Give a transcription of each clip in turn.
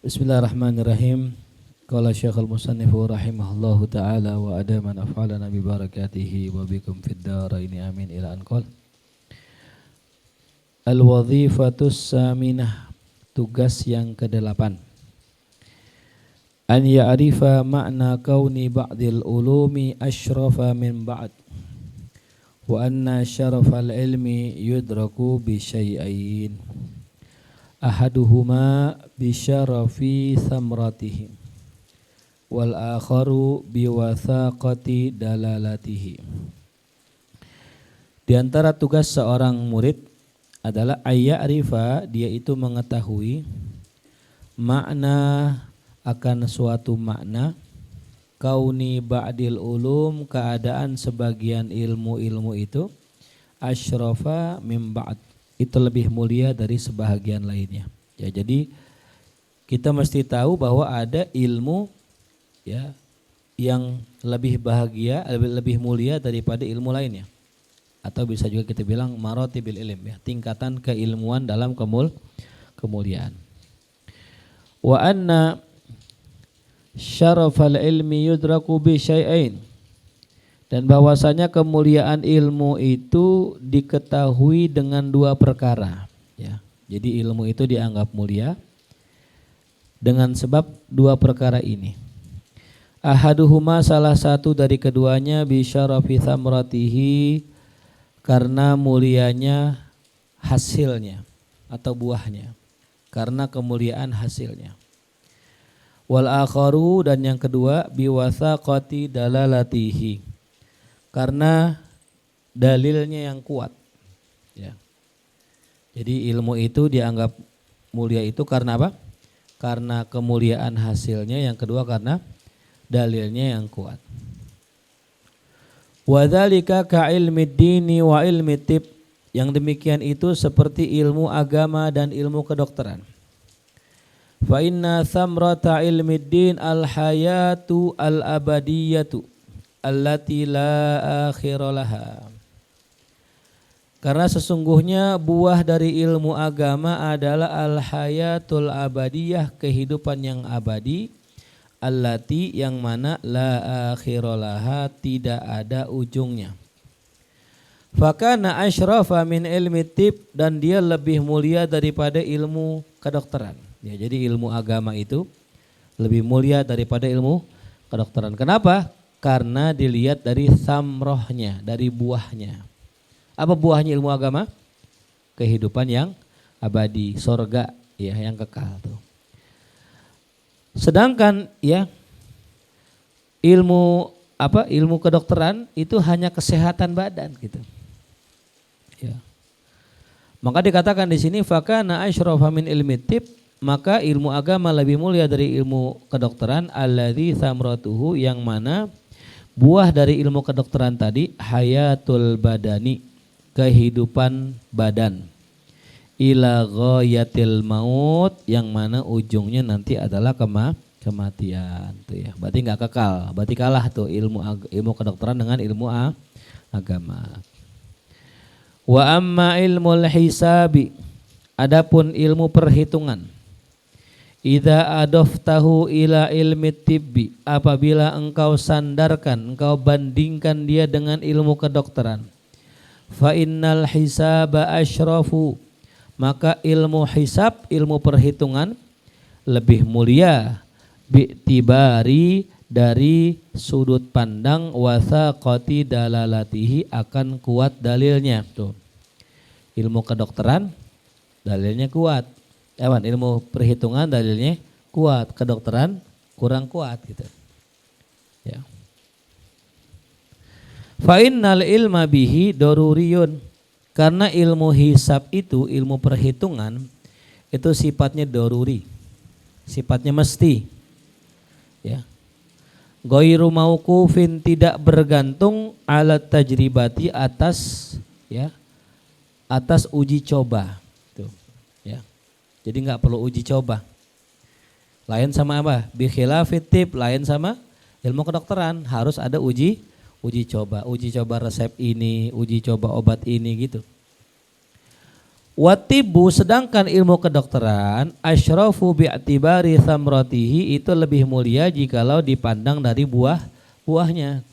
Bismillahirrahmanirrahim. Qala Syekhul Musannifu rahimahullahu ta'ala wa adaman af'alana bi barakatihi wa bikum fid dharaini amin ila anqal. Al-wadhifatus saminah, tugas yang ke-8. An ya'rifa ma'na kauni ba'dil ulumi asyrafa min ba'd. Wa anna syarafal ilmi yudraku bi syai'ain. Ahaduhuma bisyarafi thamratihim wal akharu biwathaqati dalalatihi. Di antara tugas seorang murid adalah ayya'rifa, dia itu mengetahui makna akan suatu makna, kauni ba'dil ulum, keadaan sebagian ilmu-ilmu itu asyrafa min ba'd, itu lebih mulia dari sebahagian lainnya. Ya, jadi kita mesti tahu bahwa ada ilmu ya yang lebih bahagia, lebih mulia daripada ilmu lainnya. Atau bisa juga kita bilang maratibil ilm, ya, tingkatan keilmuan dalam kemuliaan. Wa anna syarafal ilmi yudraku bi syai'ain, dan bahwasanya kemuliaan ilmu itu diketahui dengan dua perkara. Ya, jadi ilmu itu dianggap mulia dengan sebab dua perkara ini. Ahaduhuma, salah satu dari keduanya, bisyarafi thamratihi, karena mulianya hasilnya atau buahnya, karena kemuliaan hasilnya. Wal akharu, dan yang kedua, biwathaqati dalalatihi, karena dalilnya yang kuat. Ya. Jadi ilmu itu dianggap mulia itu karena apa? Karena kemuliaan hasilnya, yang kedua karena dalilnya yang kuat. Wa dzalika ka ilmi dini wa ilmi tib, yang demikian itu seperti ilmu agama dan ilmu kedokteran. Fa inna thamrata ilmi din al hayatu al abadiyatu allati la akhiralaha. Karena sesungguhnya buah dari ilmu agama adalah al-hayatul abadiyah, kehidupan yang abadi, allati, yang mana la akhiralaha, tidak ada ujungnya. Fakana asyrafa min ilmi tib, dan dia lebih mulia daripada ilmu kedokteran. Ya, jadi ilmu agama itu lebih mulia daripada ilmu kedokteran. Kenapa? Karena dilihat dari samrohnya, dari buahnya. Apa buahnya ilmu agama? Kehidupan yang abadi, sorga, ya, yang kekal tuh. Sedangkan ya ilmu kedokteran itu hanya kesehatan badan gitu. Ya. Maka dikatakan di sini fakana asyrafa min ilmi tib, maka ilmu agama lebih mulia dari ilmu kedokteran, alladzi thamratuhu, yang mana buah dari ilmu kedokteran tadi hayatul badani, kehidupan badan, ila ghayatil maut, yang mana ujungnya nanti adalah kematian tuh ya. Berarti enggak kekal, berarti kalah tuh ilmu kedokteran dengan ilmu agama. Wa amma ilmul hisabi, adapun ilmu perhitungan, idza adaftahu ila ilmi tibbi, apabila engkau sandarkan, engkau bandingkan dia dengan ilmu kedokteran, fa innal hisaba asyrafu, maka ilmu hisab, ilmu perhitungan lebih mulia, bi'tibari, dari sudut pandang wathaqati dalalatihi, akan kuat dalilnya. Tuh, ilmu kedokteran dalilnya kuat, ilmu perhitungan dalilnya kuat, kedokteran kurang kuat gitu. Ya. Fa innal ilma bihi daruriyun, karena ilmu hisab itu, ilmu perhitungan itu sifatnya daruri, sifatnya mesti. Ya. Ghairu mauqufin, tidak bergantung, ala tajribati, atas uji coba. Tuh, ya. Jadi enggak perlu uji coba. Lain sama apa? Bi khilafit tib, lain sama ilmu kedokteran, harus ada uji uji coba resep ini, uji coba obat ini gitu. Watibu, sedangkan ilmu kedokteran asyrafu bi'tibari thamratihi, itu lebih mulia jikalau dipandang dari buahnya.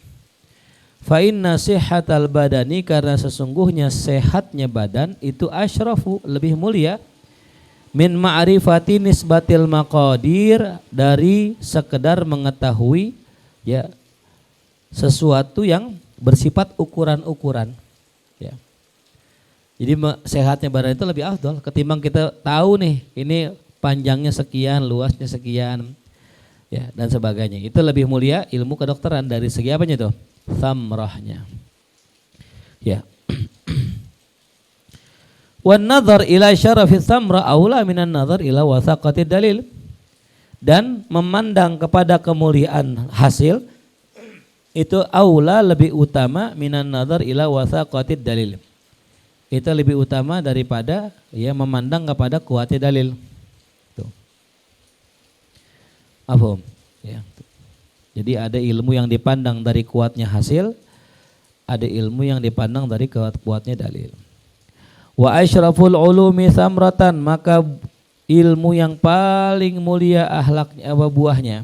Fa inna sihhatal badani, karena sesungguhnya sehatnya badan itu asyrafu, lebih mulia, min ma'rifati nisbatil maqadir, dari sekedar mengetahui ya sesuatu yang bersifat ukuran-ukuran ya. Jadi sehatnya badan itu lebih afdol ketimbang kita tahu nih ini panjangnya sekian, luasnya sekian ya dan sebagainya. Itu lebih mulia ilmu kedokteran dari segi apanya tuh? Thamrahnya. Ya. Wan nazar ila syarafi thamra aula minan nazar ila wathaqati dalil. Dan memandang kepada kemuliaan hasil itu aula, lebih utama, minan nazar ila wathaqati dalil. Itu lebih utama daripada ya memandang kepada kuatnya dalil. Tuh. Afhum? Ya. Jadi ada ilmu yang dipandang dari kuatnya hasil, ada ilmu yang dipandang dari kuatnya dalil. Wa asyraful ulumi thamratan, maka ilmu yang paling mulia ahlaknya apa buahnya,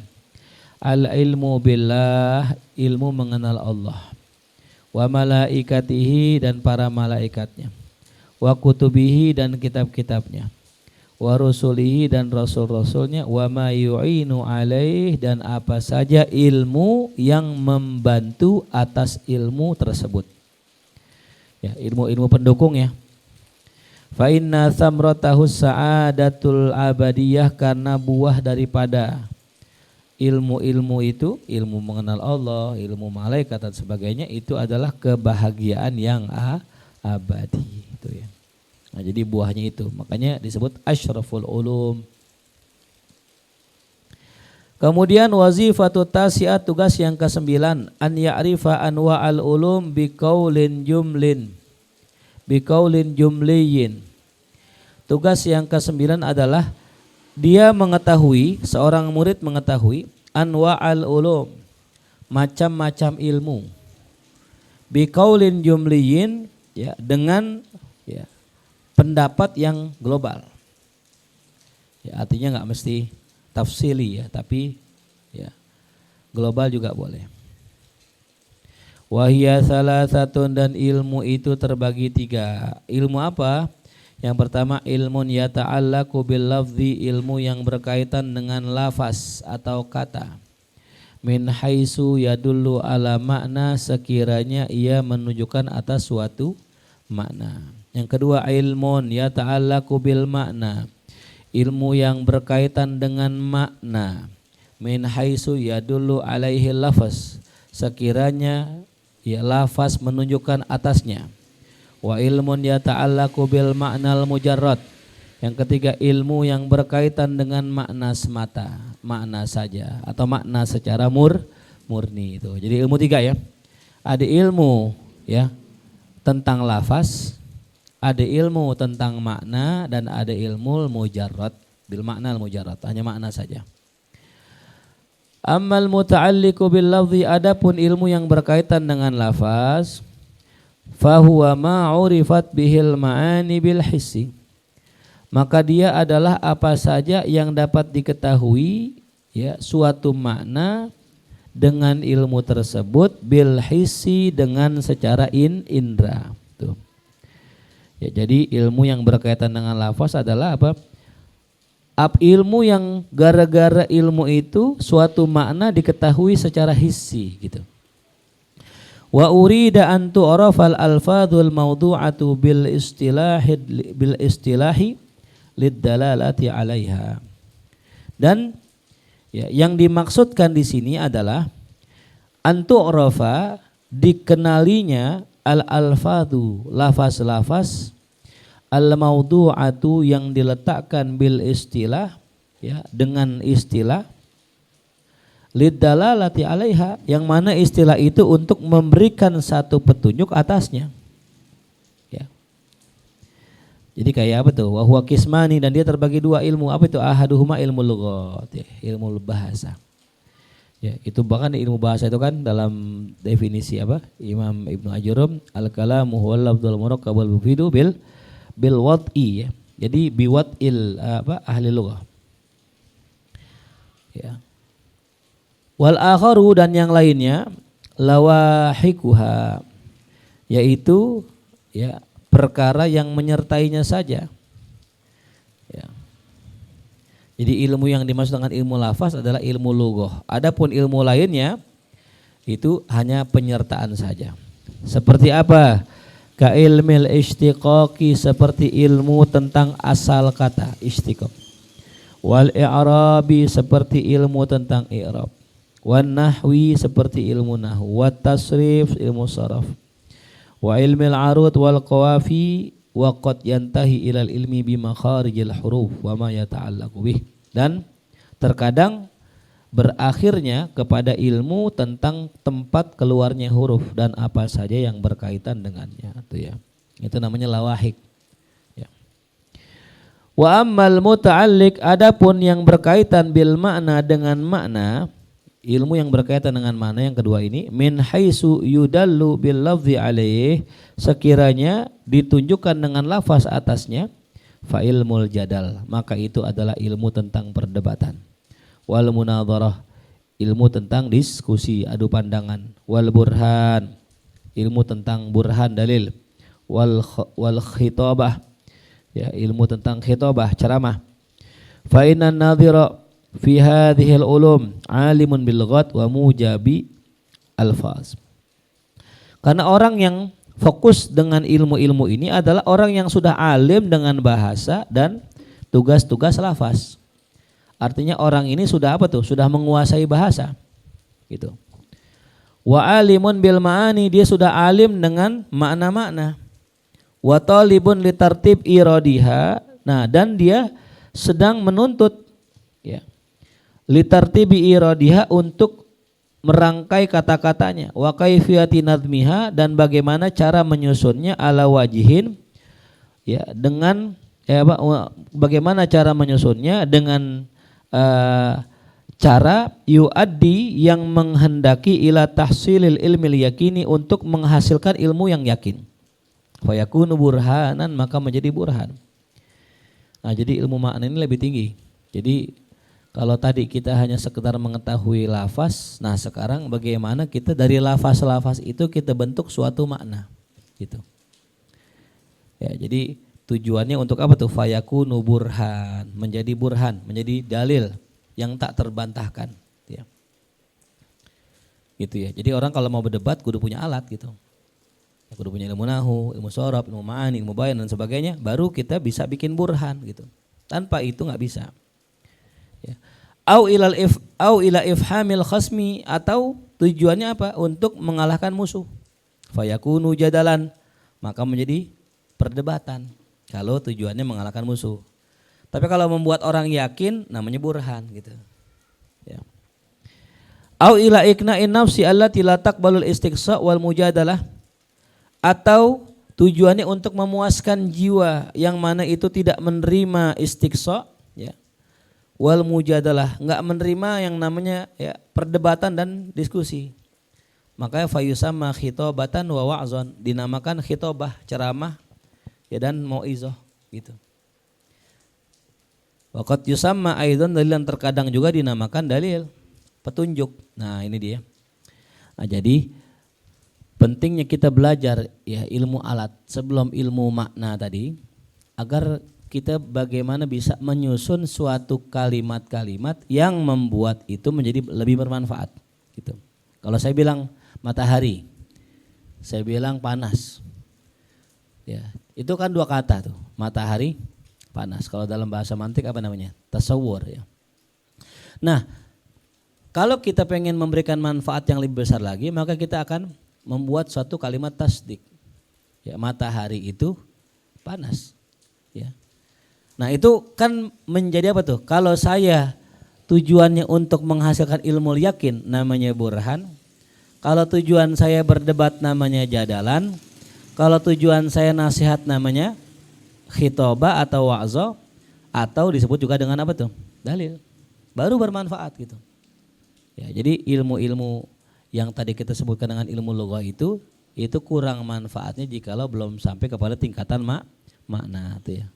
al ilmu billah, ilmu mengenal Allah, wa malaikatihi, dan para malaikatnya, wa kutubihi, dan kitab-kitabnya, wa rusulihi, dan rasul-rasulnya, wa ma yu'inu alaih, dan apa saja ilmu yang membantu atas ilmu tersebut. Ya, ilmu-ilmu pendukung ya. Fa inna thamratahu sa'adatul abadiyah, karena buah daripada ilmu-ilmu itu, ilmu mengenal Allah, ilmu malaikat dan sebagainya, itu adalah kebahagiaan yang abadi itu ya. Nah, jadi buahnya itu, makanya disebut asyraful ulum. Kemudian wazifatu tasi'at, tugas yang ke-9, an ya'rifa anwa'al ulum biqaulin jumliyin. Tugas yang ke-9 adalah dia mengetahui, seorang murid mengetahui anwa'al ulum, macam-macam ilmu, biqaulin jumliyin, ya, dengan ya pendapat yang global. Ya, artinya enggak mesti tafsili ya, tapi ya global juga boleh. Wahia salasatun, dan ilmu itu terbagi 3. Ilmu apa? Yang pertama ilmun yata'allaqu bil lafzi, ilmu yang berkaitan dengan lafaz atau kata. Min haitsu yadullu ala makna, sekiranya ia menunjukkan atas suatu makna. Yang kedua ilmun yata'allaqu bil makna, ilmu yang berkaitan dengan makna. Min haitsu yadullu alaihi lafaz, sekiranya ya lafaz menunjukkan atasnya. Wa ilmun yata'allaqu bil ma'nal mujarrad, yang ketiga ilmu yang berkaitan dengan makna semata, makna saja atau makna secara murni itu. Jadi ilmu 3 ya. Ada ilmu ya tentang lafaz, ada ilmu tentang makna, dan ada ilmu mujarrad bil ma'nal mujarrad, hanya makna saja. Ammal muta'alliqu bil lafzi, adapun ilmu yang berkaitan dengan lafaz, fahuwa ma'urifat bihil ma'ani bil hissi, maka dia adalah apa saja yang dapat diketahui ya suatu makna dengan ilmu tersebut, bil hissi, dengan secara indra. Tuh. Ya, jadi ilmu yang berkaitan dengan lafaz adalah apa? Ilmu yang gara-gara ilmu itu suatu makna diketahui secara hissi gitu. Wa urida an tu'rafal alfadhul mawdu'atu bil istilahi lid dalalati 'alaiha. Dan ya, yang dimaksudkan di sini adalah an tu'rafa, dikenalinya al alfadhu, lafaz-lafaz, al mawdu'atu, yang diletakkan bil istilah ya dengan istilah, lidalalati 'alaiha, yang mana istilah itu untuk memberikan satu petunjuk atasnya. Ya. Jadi kayak apa tuh? Wa huwa qismani, dan dia terbagi 2 ilmu. Apa itu? Ahaduhuma ilmu lughat, ya, ilmu bahasa. Ya, itu bahkan di ilmu bahasa itu kan dalam definisi apa? Imam Ibnu Ajurum al-kalamu huwal lafdzul murakkabul mufidu bil wad'i ya. Jadi biwad'il ahli lughah. Ya. Wal akharu dan yang lainnya lawahikuha yaitu ya perkara yang menyertainya saja. Ya. Jadi ilmu yang dimaksud dengan ilmu lafaz adalah ilmu lughah. Adapun ilmu lainnya itu hanya penyertaan saja. Seperti apa? Ka ilmil istiqaqi seperti ilmu tentang asal kata istiqaq. Wal i'rabi seperti ilmu tentang i'rab. Wan nahwi seperti ilmu nahwu. Wat tasrif ilmu saraf. Wa ilmil arud wal qawafi wa qad yantahi ilal ilmi bi makharijil huruf wa ma yata'allaqu bih. Dan terkadang berakhirnya kepada ilmu tentang tempat keluarnya huruf dan apa saja yang berkaitan dengannya. Itu namanya lawahik. Ya. Wa ammal muta'alliq adapun yang berkaitan bil makna dengan makna, ilmu yang berkaitan dengan makna yang kedua ini min haitsu yudallu bil lafzi alaih sekiranya ditunjukkan dengan lafaz atasnya fa ilmul jadal maka itu adalah ilmu tentang perdebatan. Wal munadharah ilmu tentang diskusi adu pandangan. Wal burhan ilmu tentang burhan dalil. Wal khitabah ya ilmu tentang khitabah ceramah. Fa innan nadhira fi hadhil ulum alimun bil lughat wa mujabi alfaz. Karena orang yang fokus dengan ilmu-ilmu ini adalah orang yang sudah alim dengan bahasa dan tugas-tugas lafaz. Artinya orang ini sudah apa tuh? Sudah menguasai bahasa. Gitu. Wa alimun bil ma'ani dia sudah alim dengan makna-makna. Wa talibun li tartib iradiha. Nah, dan dia sedang menuntut ya litartibi iradiha untuk merangkai kata-katanya wa kaifiyati nadmiha dan bagaimana cara menyusunnya ala wajihin ya dengan bagaimana cara menyusunnya dengan cara yuaddi yang menghendaki ila tahsilil ilmil yakini untuk menghasilkan ilmu yang yakin fayakunu burhanan maka menjadi burhan. Nah, jadi ilmu makna ini lebih tinggi. Jadi kalau tadi kita hanya sekedar mengetahui lafaz, nah sekarang bagaimana kita dari lafaz-lafaz itu kita bentuk suatu makna, gitu. Ya, jadi tujuannya untuk apa tuh? Fayakunu burhan, menjadi dalil yang tak terbantahkan, ya. Gitu ya. Jadi orang kalau mau berdebat kudu punya alat, gitu. Kudu punya ilmu nahu, ilmu sorof, ilmu ma'ani, ilmu bayan dan sebagainya, baru kita bisa bikin burhan, gitu. Tanpa itu nggak bisa. Ya. Au ila ifhamil khasmi atau tujuannya apa? Untuk mengalahkan musuh. Fayakunu jadalan maka menjadi perdebatan. Kalau tujuannya mengalahkan musuh. Tapi kalau membuat orang yakin namanya burhan gitu. Ya. Au ila ikna'in nafsi allati la taqbalul istiqsa wal mujadalah atau tujuannya untuk memuaskan jiwa yang mana itu tidak menerima istiqsa ya. Wal mujadalah enggak menerima yang namanya ya perdebatan dan diskusi. Makanya fayusamma khitobatan wa wa'zon dinamakan khitobah ceramah ya dan mau'izah gitu. Waqat yusamma aidan dalilan terkadang juga dinamakan dalil petunjuk. Nah, ini dia. Nah, jadi pentingnya kita belajar ya ilmu alat sebelum ilmu makna tadi agar kita bagaimana bisa menyusun suatu kalimat-kalimat yang membuat itu menjadi lebih bermanfaat gitu. Kalau saya bilang matahari, saya bilang panas. Ya, itu kan dua kata tuh, matahari, panas. Kalau dalam bahasa mantik apa namanya? Tasawwur ya. Nah, kalau kita pengen memberikan manfaat yang lebih besar lagi, maka kita akan membuat suatu kalimat tasdik. Ya, matahari itu panas. Ya. Nah, itu kan menjadi apa tuh? Kalau saya tujuannya untuk menghasilkan ilmu yakin namanya burhan. Kalau tujuan saya berdebat namanya jadalan. Kalau tujuan saya nasihat namanya khitobah atau wa'zo atau disebut juga dengan apa tuh? Dalil. Baru bermanfaat gitu. Ya, jadi ilmu-ilmu yang tadi kita sebutkan dengan ilmu lugah itu kurang manfaatnya jikalau belum sampai kepada tingkatan makna itu ya.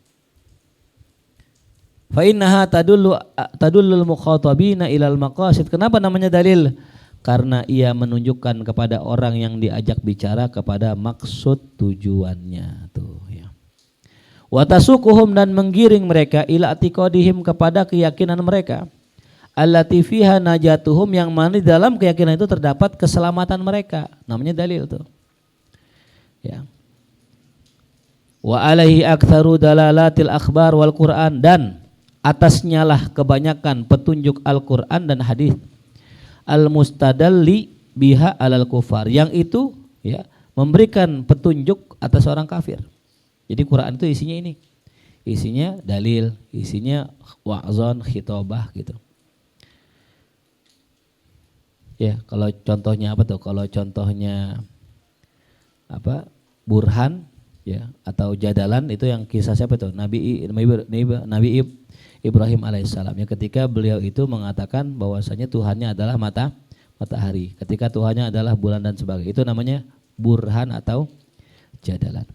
Fa innaha tadullul mukhatabina ilal maqasid. Kenapa namanya dalil? Karena ia menunjukkan kepada orang yang diajak bicara kepada maksud tujuannya tuh ya. Wa tasuquhum dan menggiring mereka ila atiqadihim kepada keyakinan mereka. Allati fiha najatuhum yang mana di dalam keyakinan itu terdapat keselamatan mereka. Namanya dalil tuh. Ya. Wa alaihi aktsaru dalalatil akhbar wal Qur'an dan atasnya lah kebanyakan petunjuk Al-Qur'an dan hadis. Al-mustadalli biha alal kufar yang itu ya memberikan petunjuk atas orang kafir. Jadi Quran itu isinya ini. Isinya dalil, isinya wa'zon, khitobah gitu. Ya, kalau contohnya apa tuh? Kalau contohnya apa? Burhan ya atau jadalan itu yang kisah siapa tuh? Nabi Ibrahim alaihissalam ya, ketika beliau itu mengatakan bahwasanya Tuhannya adalah matahari, ketika Tuhannya adalah bulan dan sebagainya. Itu namanya burhan atau jadalan.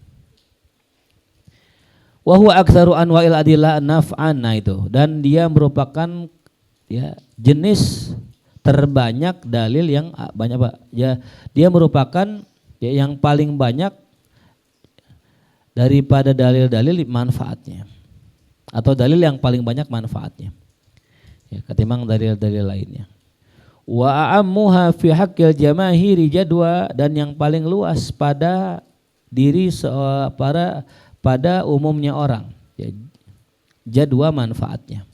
Wa huwa aktsaru anwa'il adillah naf'an, nah itu, dan dia merupakan ya jenis terbanyak dalil yang banyak Pak. Ya, dia merupakan ya, yang paling banyak daripada dalil-dalil manfaatnya. Atau dalil yang paling banyak manfaatnya. Ya, ketimbang dalil-dalil lainnya. Wa a'ammuha fi haqqil jamahiri jadwa, dan yang paling luas pada diri pada umumnya orang. Ya, jadwa manfaatnya.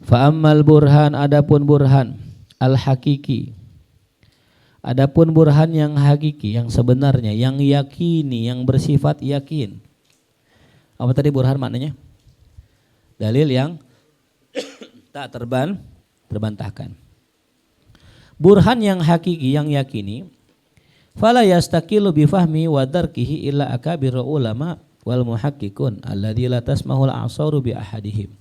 Fa ammal burhan, adapun burhan al hakiki, adapun burhan yang hakiki, yang sebenarnya, yang yakini, yang bersifat yakin. Apa tadi burhan maknanya? Dalil yang tak terbantahkan. Burhan yang hakiki, yang yakini, fala yastaqilu bi fahmi wa darkihi illa akabirul ulama wal muhaqqiqun alladzi la tasmahul a'saru bi ahadihim.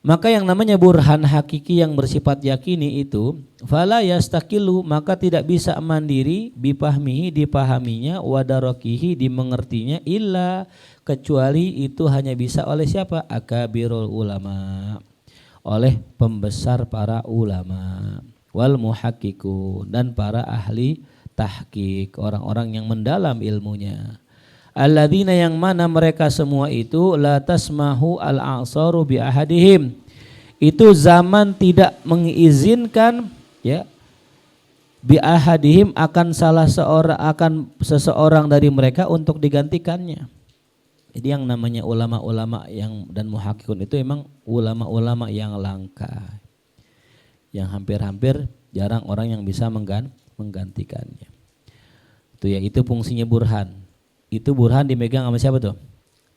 Maka yang namanya burhan hakiki yang bersifat yakini itu fala yastaqilu, maka tidak bisa mandiri bipahmihi, dipahaminya, wadarokihi, dimengertinya, illa, kecuali itu hanya bisa oleh siapa? Akabirul ulama, oleh pembesar para ulama, wal muhaqqiqun, dan para ahli tahqiq, orang-orang yang mendalam ilmunya. Alladzina, yang mana mereka semua itu la tasmahu al-a'saru bi ahadihim, itu zaman tidak mengizinkan ya bi ahadihim akan seseorang dari mereka untuk digantikannya. Jadi yang namanya ulama-ulama yang dan muhaqqiqun itu emang ulama-ulama yang langka, yang hampir-hampir jarang orang yang bisa menggantikannya. Itu ya, itu fungsinya burhan. Itu burhan dimegang sama siapa tuh?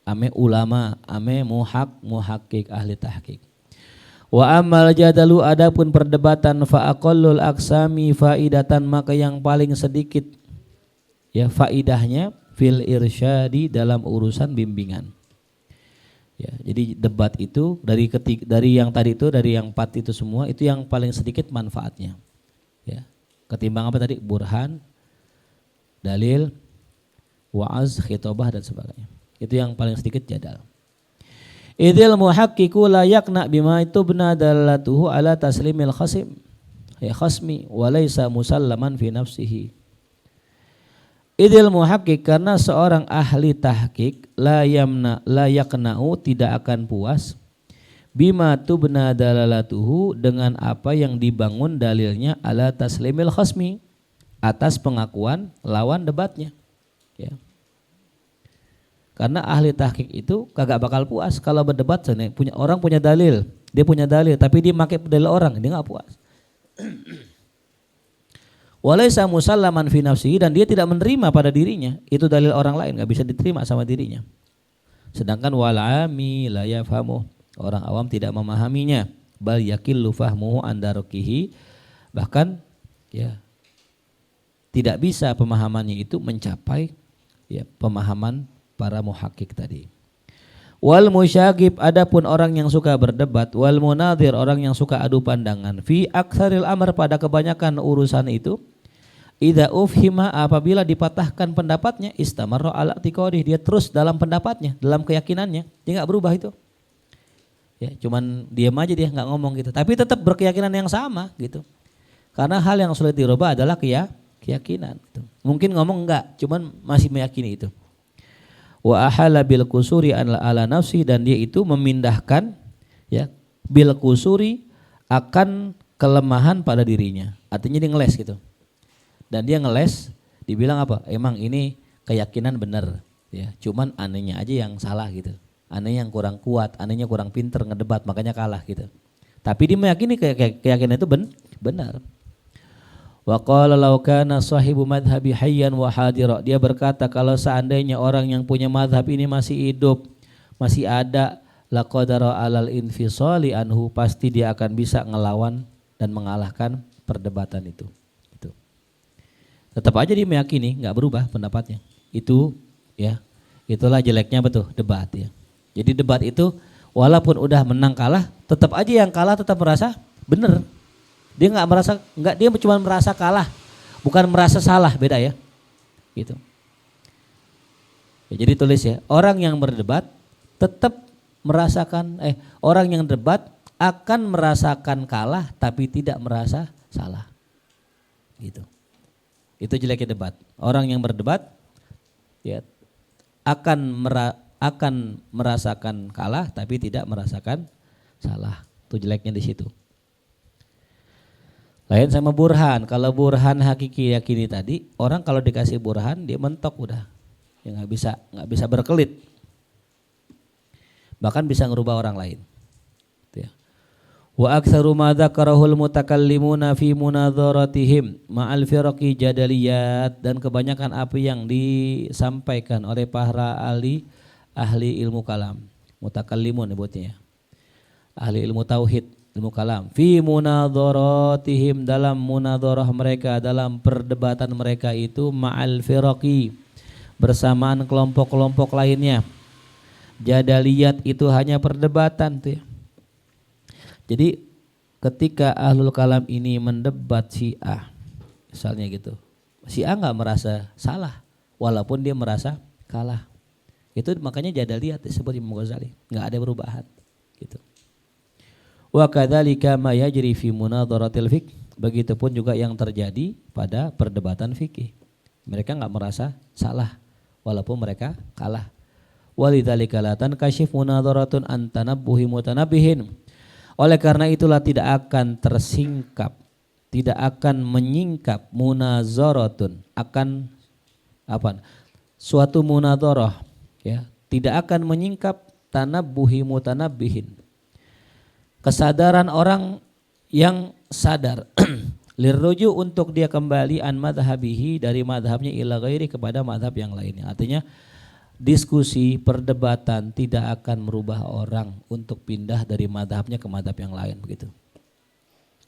Ame ulama, ame muhaqqiq, ahli tahqiq. Wa amal jadalu, adapun perdebatan, fa aqallul aqsami faidatan, maka yang paling sedikit ya faidahnya fil irsyadi, dalam urusan bimbingan. Ya, jadi debat itu dari yang tadi itu, dari yang 4 itu semua, itu yang paling sedikit manfaatnya. Ya. Ketimbang apa tadi? Burhan, dalil, wa'az, khitobah dan sebagainya. Itu yang paling sedikit jadal. Idil muhaqqiqu la yaqna bima itu benadallatuhu ala taslimil khasim ya khasmi wa laysa musallaman fi nafsihi. Idil muhaqqiq, karena seorang ahli tahqiq la yaqna'u, tidak akan puas, bima tubna dalalatuhu, dengan apa yang dibangun dalilnya, ala taslimil khasmi, atas pengakuan lawan debatnya. Ya. Karena ahli tahqiq itu kagak bakal puas kalau berdebat. Orang punya dalil, dia punya dalil, tapi dia pakai dalil orang, dia nggak puas. Walaysa musallaman fi nafsihi, dan dia tidak menerima pada dirinya itu dalil orang lain, nggak bisa diterima sama dirinya. Sedangkan wal ami la yafhamu, orang awam tidak memahaminya, bal yakillu fahmuhu andarukihi, bahkan ya tidak bisa pemahamannya itu mencapai ya pemahaman para muhaqqiq tadi. Wal musyagib, adapun orang yang suka berdebat, wal munadhir, orang yang suka adu pandangan, fi aktsaril amr, pada kebanyakan urusan itu, idza ufhima, apabila dipatahkan pendapatnya, istamarra ala i'tiqadih, dia terus dalam pendapatnya, dalam keyakinannya, dia enggak berubah itu. Ya, cuman diam aja, dia enggak ngomong gitu, tapi tetap berkeyakinan yang sama gitu. Karena hal yang sulit dirubah adalah keyakinan gitu. Mungkin ngomong enggak, cuman masih meyakini itu. Wa ahala bil kusuri ala nafsi, dan dia itu memindahkan ya bil kusuri akan kelemahan pada dirinya. Artinya dia ngeles gitu. Dan dia ngeles dibilang apa? Emang ini keyakinan benar ya. Cuman anehnya aja yang salah gitu. Anehnya yang kurang kuat, anehnya kurang pinter ngedebat, makanya kalah gitu. Tapi dia meyakini keyakinan itu benar. Wa qala law kana sahibu madhhabi hayyan wa hadira, dia berkata kalau seandainya orang yang punya madhab ini masih hidup, masih ada, laqadara alal infisali anhu, pasti dia akan bisa ngelawan dan mengalahkan perdebatan itu. Gitu. Tetap aja dia meyakini, enggak berubah pendapatnya. Itu ya, itulah jeleknya betul debat ya. Jadi debat itu walaupun udah menang kalah, tetap aja yang kalah tetap merasa benar. Dia dia cuma merasa kalah, bukan merasa salah, beda ya. Gitu. Ya, jadi tulis ya, orang yang berdebat tetap merasakan orang yang debat akan merasakan kalah tapi tidak merasa salah. Gitu. Itu jeleknya debat. Orang yang berdebat ya akan merasakan kalah tapi tidak merasakan salah. Itu jeleknya di situ. Lain sama burhan. Kalau burhan hakiki yakini tadi, orang kalau dikasih burhan dia mentok udah, ya nggak bisa berkelit, bahkan bisa ngerubah orang lain. Ya. Wa aktsaru ma dzakarahul mutakallimuna fi munadharatihim ma'al firaqi jadaliyat, dan kebanyakan apa yang disampaikan oleh para ahli ilmu kalam, mutakallimun nyebutnya ya. Ahli ilmu tauhid, ilmu kalam, fi munadharatihim, dalam munadharah mereka, dalam perdebatan mereka itu, ma'al firaqi, bersamaan kelompok-kelompok lainnya. Jadaliyat itu hanya perdebatan tuh ya. Jadi ketika ahlul kalam ini mendebat Syiah misalnya gitu, Syiah enggak merasa salah walaupun dia merasa kalah. Itu makanya jadaliyat disebut Imam Ghazali, enggak ada perubahan gitu. Wa kadzalika ma yajri fi munadharatil fiqh, begitupun juga yang terjadi pada perdebatan fikih. Mereka enggak merasa salah walaupun mereka kalah. Walidzalika la tankashif munadharatun an tanabbuhi mutanabbihin. Oleh karena itulah tidak akan tersingkap, tidak akan menyingkap munadharatun, akan apa? Suatu munadharah ya, tidak akan menyingkap tanabbuhi mutanabbihin. Kesadaran orang yang sadar lirruju, untuk dia kembali an madhabihi, dari madhabnya ila ghairi, kepada madhab yang lainnya. Artinya diskusi, perdebatan tidak akan merubah orang untuk pindah dari madhabnya ke madhab yang lain begitu.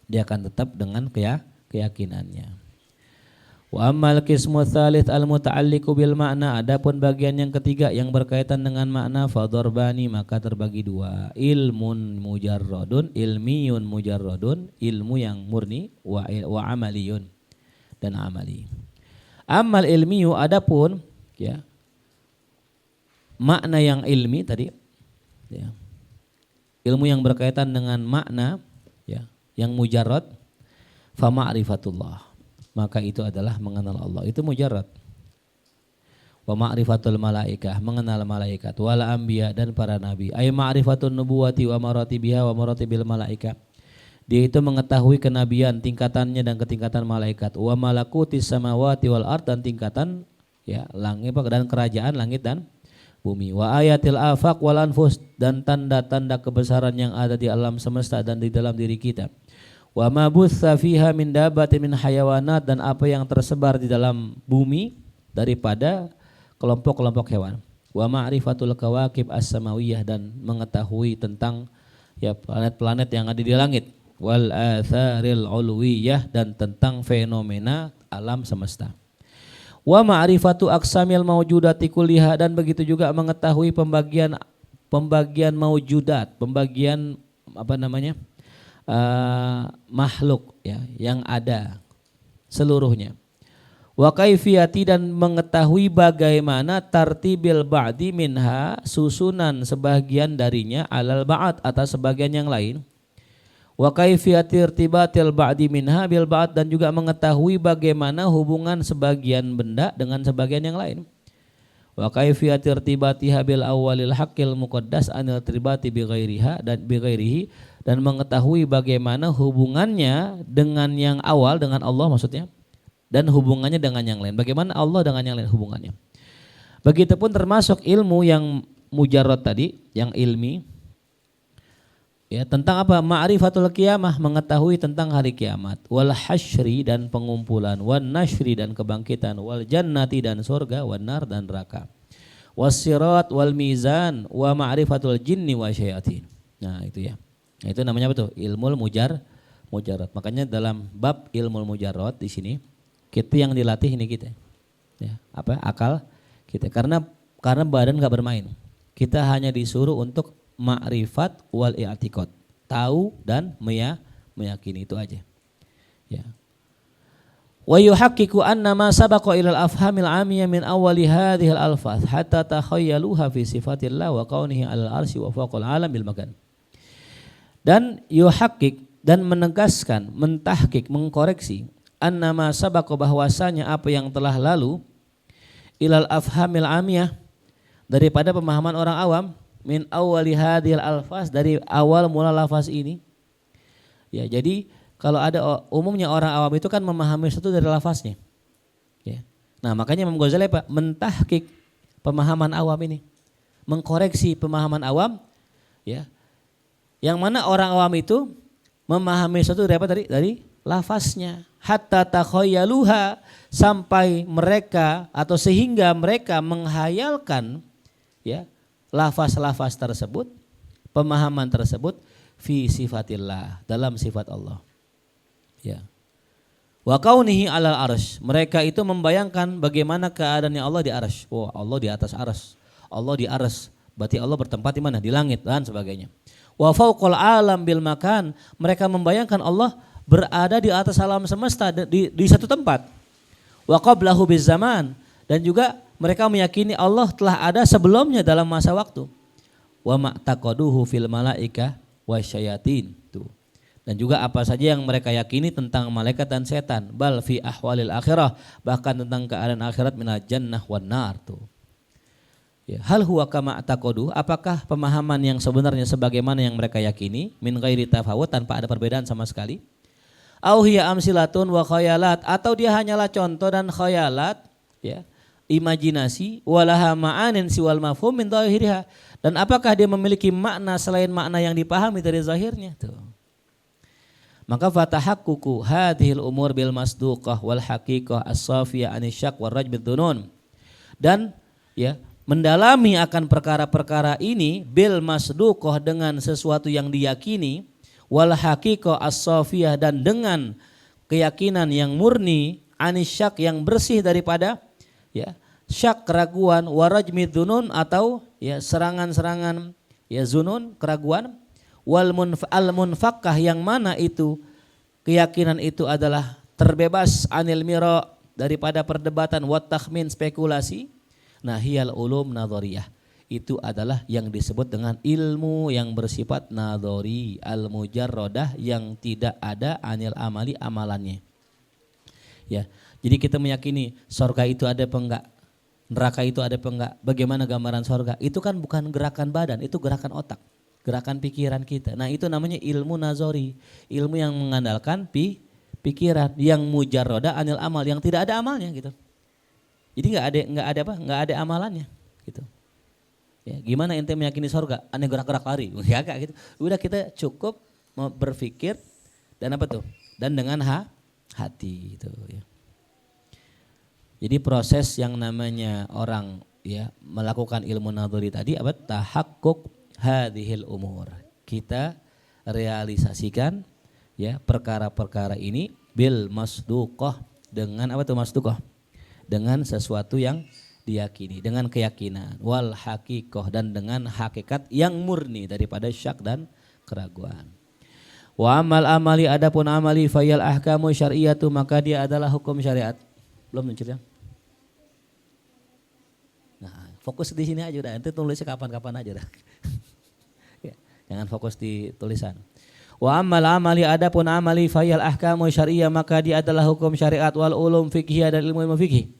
Dia akan tetap dengan keyakinannya. Wa ammal qismu tsalits al muta'alliqu bil makna, adapun bagian yang ketiga yang berkaitan dengan makna, fadharbani, maka terbagi dua, ilmun mujarradun, ilmiyun mujarradun, ilmu yang murni, wa amaliyun, dan amali. Amal ilmiyu, adapun ya makna yang ilmi tadi ya, ilmu yang berkaitan dengan makna ya yang mujarrad, fa ma'rifatullah, maka itu adalah mengenal Allah, itu mujarrad. Wa ma'rifatul malaikah, mengenal malaikat, wal anbiya, dan para nabi, ay ma'rifatun nubuwati wa maratibiha wa maratibil malaikah, dia itu mengetahui kenabian, tingkatannya dan ketingkatan malaikat, wa malakutis samawati wal ard, dan tingkatan ya langit dan kerajaan langit dan bumi, wa ayatil afaq wal anfus, dan tanda-tanda kebesaran yang ada di alam semesta dan di dalam diri kita, wa ma butsa fiha min dabatin min hayawanat, dan apa yang tersebar di dalam bumi daripada kelompok-kelompok hewan, wa ma'rifatul kawakib as-samawiyah, dan mengetahui tentang ya planet-planet yang ada di langit, wal atharil ulwiyah, dan tentang fenomena alam semesta, wa ma'rifatu aqsamil mawjudati kulliha, dan begitu juga mengetahui pembagian pembagian maujudat, pembagian apa namanya? Makhluk ya yang ada seluruhnya. Wa kaifiyati dan mengetahui bagaimana tartibil ba'di minha susunan sebagian darinya alal ba'd atas sebagian yang lain. Wa kaifiyati irtibatil ba'di minha bil ba'd dan juga mengetahui bagaimana hubungan sebagian benda dengan sebagian yang lain. Wa kaifiyati irtibatiha bil awwalil haqqil muqaddas anil irtibati bi ghairiha dan bi ghairihi dan mengetahui bagaimana hubungannya dengan yang awal dengan Allah maksudnya. Dan hubungannya dengan yang lain. Bagaimana Allah dengan yang lain hubungannya. Begitupun termasuk ilmu yang mujarrad tadi, yang ilmi. Ya, tentang apa? Ma'rifatul qiyamah, mengetahui tentang hari kiamat. Wal hasyri dan pengumpulan, wan nashri dan kebangkitan, wal jannati dan surga, wan nar dan neraka. Was sirat wal mizan, wa ma'rifatul jinni wa syayatin. Nah, itu ya. Nah, itu namanya apa tuh? Ilmu mujarrad. Makanya dalam bab ilmu mujarrad di sini kita yang dilatih ini kita, ya, apa akal kita karena badan nggak bermain. Kita hanya disuruh untuk ma'rifat wal i'tiqad, tahu dan meyakini itu aja. Ya. Wa yuhaqqiqu anna ma sabaqa ila al-afhamil 'amiyah min awwali hadhihi al-alfaz hatta takhayyaluha fi sifatillah wa kaunihi 'alal arsy wa fawqal 'alam bil makan. Dan yuhaqqiq dan menegaskan, mentahqiq, mengkoreksi annama sabaqa bahwasanya apa yang telah lalu ilal afhamil amiyah daripada pemahaman orang awam min awwali hadhil alfaz dari awal mula lafaz ini. Ya, jadi kalau ada umumnya orang awam itu kan memahami sesuatu dari lafaznya. Ya. Nah, makanya Imam Ghazali Pak mentahqiq pemahaman awam ini. Mengkoreksi pemahaman awam ya. Yang mana orang awam itu memahami sesuatu dari apa tadi? Dari lafaznya. Hatta takhayyaluha sampai mereka atau sehingga mereka menghayalkan ya lafaz-lafaz tersebut, pemahaman tersebut fi sifatillah, dalam sifat Allah. Ya. Wa kaunihi 'alal arsy. Mereka itu membayangkan bagaimana keadaannya Allah di arsy. Oh, Allah di atas arsy. Allah di arsy. Berarti Allah bertempat di mana? Di langit dan sebagainya. Wa fawqal 'alam bil makan. Mereka membayangkan Allah berada di atas alam semesta di satu tempat. Wa qablahu biz zaman dan juga mereka meyakini Allah telah ada sebelumnya dalam masa waktu. Wa ma'taqaduhu fil malaika wasyayatin. Tuh. Dan juga apa saja yang mereka yakini tentang malaikat dan setan, bal fi ahwalil akhirah, bahkan tentang keadaan akhirat minal jannah wan nar tuh. Ya, hal huwa kama taqadu, apakah pemahaman yang sebenarnya sebagaimana yang mereka yakini min ghairi tafawut tanpa ada perbedaan sama sekali? Au hiya amsilatun wa khayalat, atau dia hanyalah contoh dan khayalat ya, imajinasi walaha ma'anin siwal mafhum min zahiriha, dan apakah dia memiliki makna selain makna yang dipahami dari zahirnya tuh. Maka fatahaqququ hadhil umur bil masduqah wal haqiqah as-safiyah anisyak war rajbid dunun, dan ya mendalami akan perkara-perkara ini bil masduqah dengan sesuatu yang diyakini, wal haqiqah as-safiyah dan dengan keyakinan yang murni, anisyak yang bersih daripada ya syak keraguan, warajmid dzunun atau ya serangan-serangan ya zunun keraguan, wal munfakkah yang mana itu keyakinan itu adalah terbebas anil mira daripada perdebatan, wat takhmin spekulasi. Nah, hiyal ulum nadhariyah, itu adalah yang disebut dengan ilmu yang bersifat nadhari, al-mujarradah, yang tidak ada anil amali amalannya. Ya, jadi kita meyakini surga itu ada apa enggak, neraka itu ada apa enggak, bagaimana gambaran surga, itu kan bukan gerakan badan, itu gerakan otak, gerakan pikiran kita. Nah, itu namanya ilmu nazari, ilmu yang mengandalkan pikiran, yang mujarradah anil amal, yang tidak ada amalnya gitu. Jadi nggak ada amalannya gitu. Ya, gimana ente meyakini surga? Aneh gerak-gerak lari, ya kak gitu. Udah kita cukup berpikir dan apa tuh? Dan dengan hati itu. Ya. Jadi proses yang namanya orang ya melakukan ilmu nadhari tadi apa? Tahakkuk hadhil umur. Kita realisasikan ya perkara-perkara ini bil masduqah, dengan apa tuh masduqah? Dengan sesuatu yang diyakini dengan keyakinan, wal haqiqah dan dengan hakikat yang murni daripada syak dan keraguan. Wa amal amali adapun amali fayal ahkamu syar'iyatu maka dia adalah hukum syariat. Belum mencerita. Nah, fokus di sini aja udah, nanti tulisnya kapan-kapan aja udah. Ya, jangan fokus di tulisan. Wa amal amali adapun amali fayal ahkamu syar'iyah maka dia adalah hukum syariat wal ulum fiqhiyah dan ilmu fikih.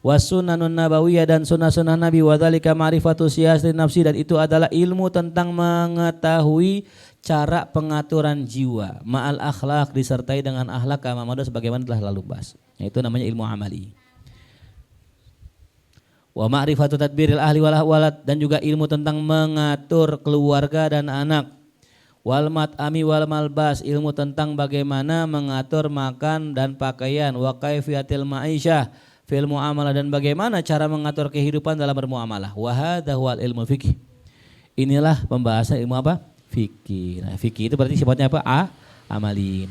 Was sunanun nabawiyah dan sunnah-sunnah Nabi wa dzalika ma'rifatu siyasatin nafsi dan itu adalah ilmu tentang mengetahui cara pengaturan jiwa ma'al akhlak disertai dengan akhlak kama mada sebagaimana telah lalu bahas. Itu namanya ilmu amali. Wa ma'rifatu tadbiril ahli wal walad dan juga ilmu tentang mengatur keluarga dan anak. Wal mat'ami wal malbas ilmu tentang bagaimana mengatur makan dan pakaian wa kaifiyatil ma'isyah fil muamalah dan bagaimana cara mengatur kehidupan dalam bermuamalah. Wa hadza huwal ilmu fikih. Inilah pembahasan ilmu apa? Fikih. Nah, fikih itu berarti sifatnya apa? Amali.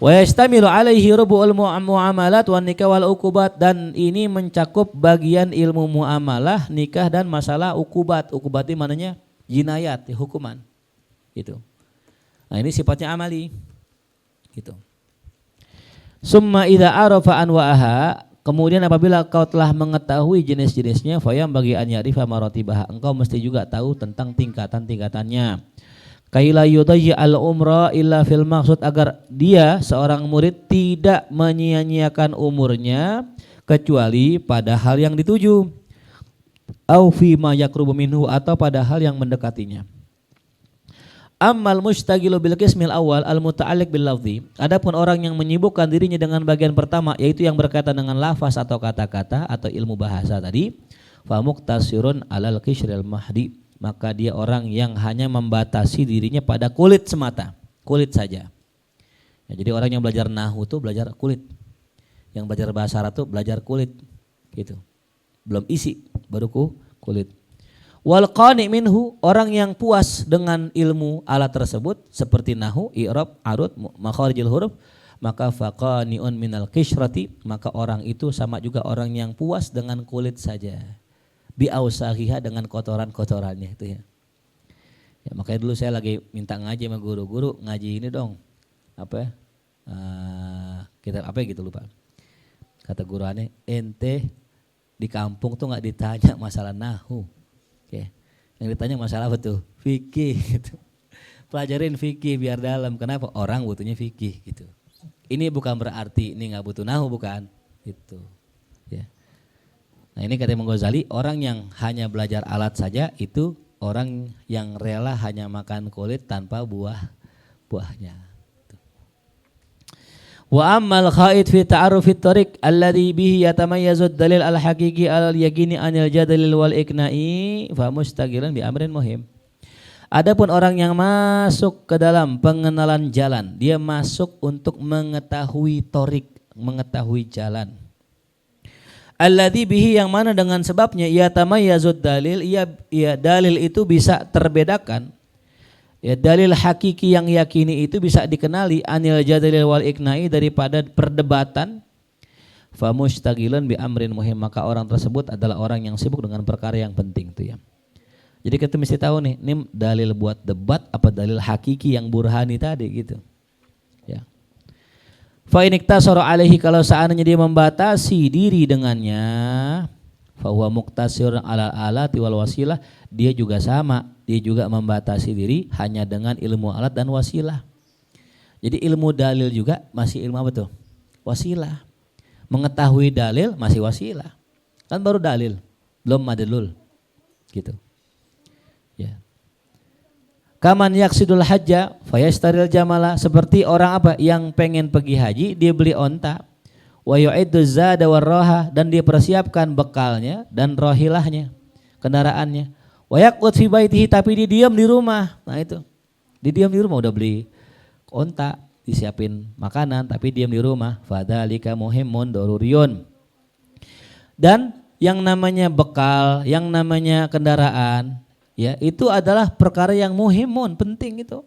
Wa yastamilu alaihi rubu'ul muamalat wan nikah wal uqubat dan ini mencakup bagian ilmu muamalah, nikah dan masalah uqubat. Uqubat itu maknanya jinayat, hukuman. Gitu. Nah, ini sifatnya amali. Gitu. Summa idza arafa anwa'aha kemudian apabila kau telah mengetahui jenis-jenisnya fayam bagi an ya'rifa maratibaha engkau mesti juga tahu tentang tingkatan-tingkatannya. Kaila yudayyi al-umra illa fil maksud agar dia seorang murid tidak menyia-nyiakan umurnya kecuali pada hal yang dituju. Au fi ma yaqrubu minhu atau pada hal yang mendekatinya. Ammal mustagilu bil qismil awal al muta'alliq bil lafzi. Adapun orang yang menyibukkan dirinya dengan bagian pertama yaitu yang berkaitan dengan lafaz atau kata-kata atau ilmu bahasa tadi, fa muqtasirun alal qishril mahdi. Maka dia orang yang hanya membatasi dirinya pada kulit semata, kulit saja. Ya, jadi orang yang belajar nahwu itu belajar kulit. Yang belajar bahasa Arab itu belajar kulit gitu. Belum isi baru kulit. Wal qani minhu orang yang puas dengan ilmu alat tersebut seperti nahwu, i'rab, arud, makharijul huruf maka faqaniun minal qishrati maka orang itu sama juga orang yang puas dengan kulit saja. Bi ausahiha dengan kotoran-kotorannya itu ya. Ya makanya dulu saya lagi minta ngaji sama guru-guru ngaji ini dong. Apa ya? Kitab apa gitu lupa. Kata guru aneh, ente di kampung tuh enggak ditanya masalah nahwu. Oke. Yang ditanya masalah apa tuh? Fikih gitu. Pelajarin fikih biar dalam. Kenapa? Orang butuhnya fikih gitu. Ini bukan berarti ini enggak butuh nahwu bukan. Gitu. Ya. Nah, ini kata Imam Ghazali, orang yang hanya belajar alat saja itu orang yang rela hanya makan kulit tanpa buahnya. Wa ammal khaid fi ta'arufit tariq alladhi bihi yatamayyazu dalil al-haqiqi al-yaqini anil jadalil wal ikna'i fa mustaqilan bi amrin muhim. Adapun orang yang masuk ke dalam pengenalan jalan, dia masuk untuk mengetahui tariq, mengetahui jalan. Alladhi bihi yang mana dengan sebabnya yatamayyazu dalil, ia dalil itu bisa terbedakan. Ya dalil hakiki yang yakini itu bisa dikenali anil jadalil wal ikna'i daripada perdebatan. Fa mustaqilan bi amrin muhim maka orang tersebut adalah orang yang sibuk dengan perkara yang penting itu ya. Jadi kita mesti tahu nih, ini dalil buat debat apa dalil hakiki yang burhani tadi gitu. Ya. Fa in iktasara alaihi kalau seandainya dia membatasi diri dengannya fa huwa muqtasirun ala alati wal wasilah dia juga sama. Dia juga membatasi diri hanya dengan ilmu alat dan wasilah. Jadi ilmu dalil juga masih ilmu apa tuh? Wasilah. Mengetahui dalil masih wasilah. Kan baru dalil, belum madlul. Gitu. Ya. Kaman yaksidul hajja fayastaril jamala seperti orang apa yang pengen pergi haji dia beli onta. Wa yu'iddu zada warraha dan dia persiapkan bekalnya dan rohilahnya, kendaraannya. Wa yaqut fi baitihi tapi dia diam di rumah. Nah itu. Dia diam di rumah udah beli onta, disiapin makanan tapi diam di rumah. Fadzalika muhimmun daruriyun. Dan yang namanya bekal, yang namanya kendaraan, ya itu adalah perkara yang muhimun, penting itu.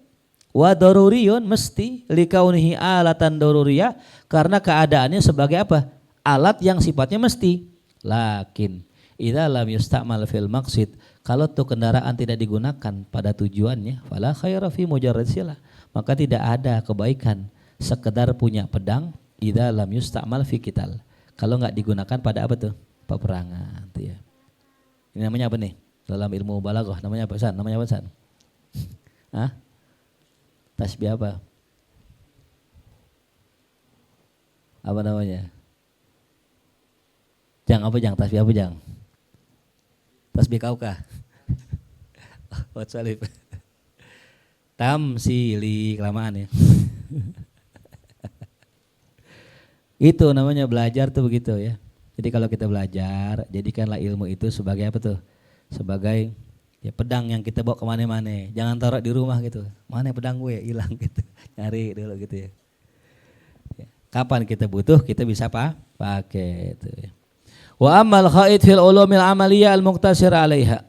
Wa daruriyun mesti likaunihi alatan daruriyah karena keadaannya sebagai apa? Alat yang sifatnya mesti. Lakin Idza lam yusta'mal fil maqsid, kalau tuh kendaraan tidak digunakan pada tujuannya, fala khaira fi mujarrad silah, maka tidak ada kebaikan sekedar punya pedang. Idza lam yusta'mal fi qital, kalau enggak digunakan pada apa tuh? Peperangan tuh ya. Ini namanya apa nih? Dalam ilmu balaghah namanya apa, San? Namanya apa, San? Hah? Tasbih apa? Apa namanya? Jang apa jang? Tasbih apa jang? Tasbih kau kah? Wat salib. Tamsili, kelamaan ya. Itu namanya belajar tuh begitu ya. Jadi kalau kita belajar, jadikanlah ilmu itu sebagai apa tuh? Sebagai ya pedang yang kita bawa kemana-mana. Jangan taruh di rumah gitu. Mana pedang gue? Hilang gitu. Nyari dulu gitu ya. Kapan kita butuh, kita bisa pakai itu ya. Wa amal khaid fil ulumil amaliyah al muqtasir 'alaiha.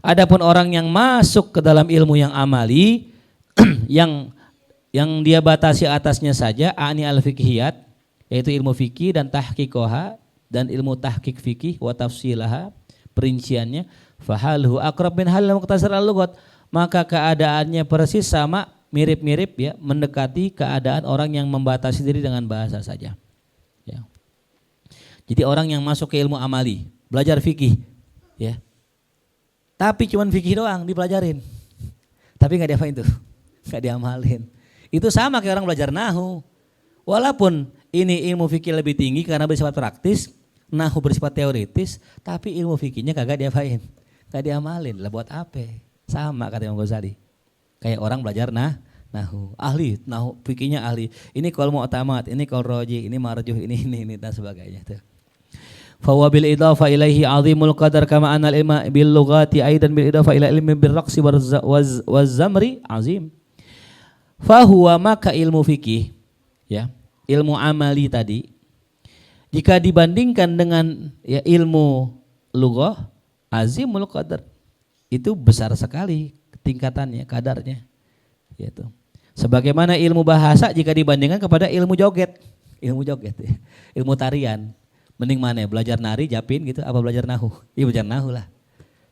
Adapun orang yang masuk ke dalam ilmu yang amali yang dia batasi atasnya saja, ani al fiqhiyat, yaitu ilmu fikih dan tahqiqoha dan ilmu tahqiq fikih wa tafsilaha, perinciannya, fahalhu aqrab min hal muqtasir al lughat, maka keadaannya persis sama, mirip-mirip ya, mendekati keadaan orang yang membatasi diri dengan bahasa saja. Ya. Jadi orang yang masuk ke ilmu amali, belajar fikih, ya, tapi cuman fikih doang dipelajarin, tapi nggak diapain tuh, nggak diamalin. Itu sama kayak orang belajar nahu, walaupun ini ilmu fikih lebih tinggi karena bersifat praktis, nahu bersifat teoritis, tapi ilmu fikihnya kagak diapain, nggak diamalin. Lah buat apa? Sama kata Imam Ghazali. Kayak orang belajar nahu, ahli, nahu fikihnya ahli. Ini qaul mu'tamad, ini qaul raji, ini marjuh, ini dan sebagainya tuh. Fa huwa bil idafa ilaihi azimul qadar kama anna al ilma bil lughati aidan bil idafa ila ilmi bil raqsi waz zamri azim. Fa huwa, maka ilmu fikih ya, ilmu amali tadi jika dibandingkan dengan ya ilmu lughah, azimul qadar, itu besar sekali tingkatannya, kadarnya, yaitu sebagaimana ilmu bahasa jika dibandingkan kepada ilmu joget ya, ilmu tarian, mending mana belajar nari japin gitu apa belajar nahu? Iya belajar nahu lah.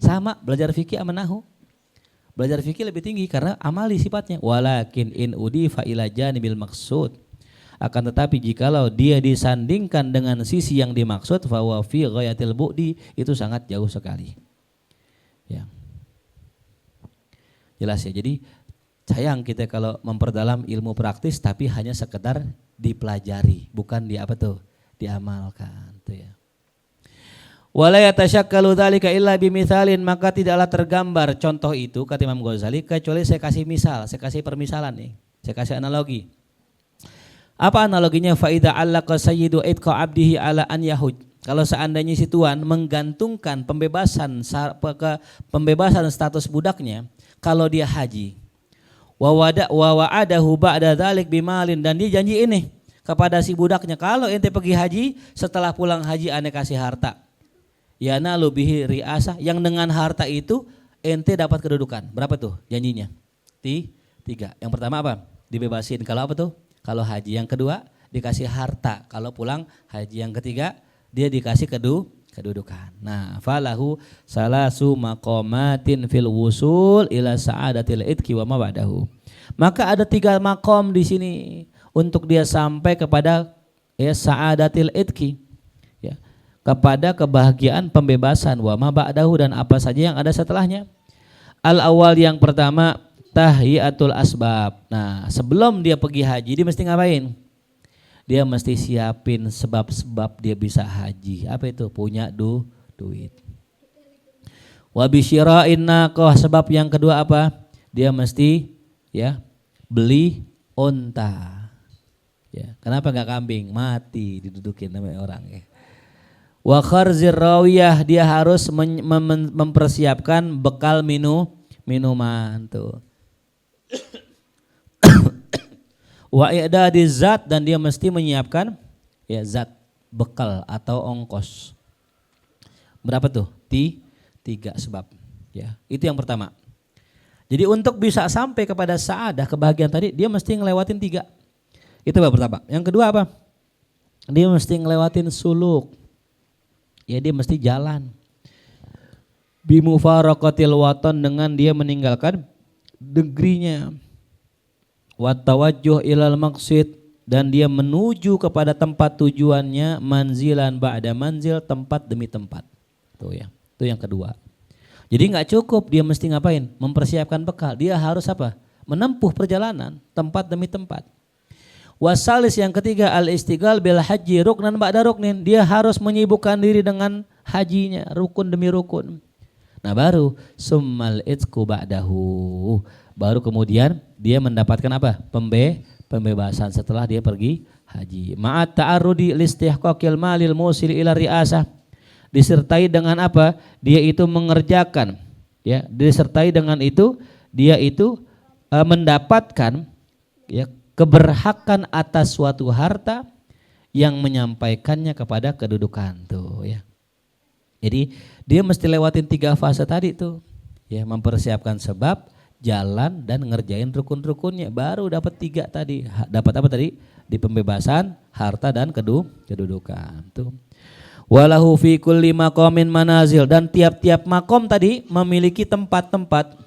Sama belajar fikih sama nahu, belajar fikih lebih tinggi karena amali sifatnya. Walakin in udifa ila janibil maksud, akan tetapi jikalau dia disandingkan dengan sisi yang dimaksud, fa huwa fi ghayatil bu'di, itu sangat jauh sekali. Ya. Jelas ya, jadi sayang kita kalau memperdalam ilmu praktis tapi hanya sekedar dipelajari, bukan di apa tuh, diamalkan tuh ya. Wala yatashakkalu dzalika illa bimithalin, maka tidaklah tergambar contoh itu kata Imam Ghazali kecuali saya kasih misal, saya kasih permisalan nih, saya kasih analogi. Apa analoginya? Fa idza allaqa sayyidu itqa abdihi ala an yahuj, kalau seandainya si tuan menggantungkan pembebasan status budaknya kalau dia haji, wa wa'adahu ba'da dzalik bimalin, dan dia janji ini kepada si budaknya, kalau ente pergi haji, setelah pulang haji ane kasih harta, yanalu bihi riasah, yang dengan harta itu ente dapat kedudukan. Berapa tuh janjinya? 3. Yang pertama apa? Dibebasin kalau apa tuh? Kalau haji. Yang kedua dikasih harta kalau pulang haji. Yang ketiga dia dikasih kedudukan. Nah, falahu salasu maqamatin fil wusul ila sa'adatil itqi wa ma ba'dahu. Maka ada 3 makom di sini untuk dia sampai kepada ya sa'adatil itqi, ya, kepada kebahagiaan pembebasan, wa ma ba'dahu, dan apa saja yang ada setelahnya. Al awal, yang pertama, tahiyatul asbab. Nah, sebelum dia pergi haji dia mesti ngapain? Dia mesti siapin sebab-sebab dia bisa haji. Apa itu? Punya duit. Wa bisyira'in naqah, sebab yang kedua apa? Dia mesti ya beli unta. Ya, kenapa enggak kambing? Mati didudukin namanya orang ya. Wa kharzir rawiyah, dia harus mempersiapkan bekal minuman tuh. Wa i'dadi zat, dan dia mesti menyiapkan ya zat, bekal atau ongkos. Berapa tuh? 3 sebab. Ya, itu yang pertama. Jadi untuk bisa sampai kepada sa'adah, kebahagiaan tadi, dia mesti ngelewatin 3. Itu yang pertama. Yang kedua apa? Dia mesti ngelewatin suluk. Ya dia mesti jalan. Bimufaraqatil watan, dengan dia meninggalkan negerinya. Wa tawajjuh ilal maqsid, dan dia menuju kepada tempat tujuannya, manzilan ba'da manzil, tempat demi tempat. Tuh ya. Itu yang kedua. Jadi nggak cukup dia mesti ngapain? Mempersiapkan bekal. Dia harus apa? Menempuh perjalanan tempat demi tempat. Wasalis, yang ketiga, al-istighal bil haji ruknan ba'da ruknin. Dia harus menyibukkan diri dengan hajinya, rukun demi rukun. Nah baru summal itqu ba'dahu. Baru kemudian dia mendapatkan apa? Pembebasan setelah dia pergi haji. Ma'at ta'arrudi listihqaqil malil musil ila riasah. Disertai dengan apa? Dia itu mengerjakan, ya, disertai dengan itu dia itu mendapatkan, ya, keberhakan atas suatu harta yang menyampaikannya kepada kedudukan tuh, ya. Jadi dia mesti lewatin 3 fase tadi tuh, ya, mempersiapkan sebab, jalan, dan ngerjain rukun-rukunnya, baru dapat 3 tadi. Dapat apa tadi? Di pembebasan, harta, dan kedudukan tuh. Walahu fi kulli maqamin manazil, dan tiap-tiap makom tadi memiliki tempat-tempat.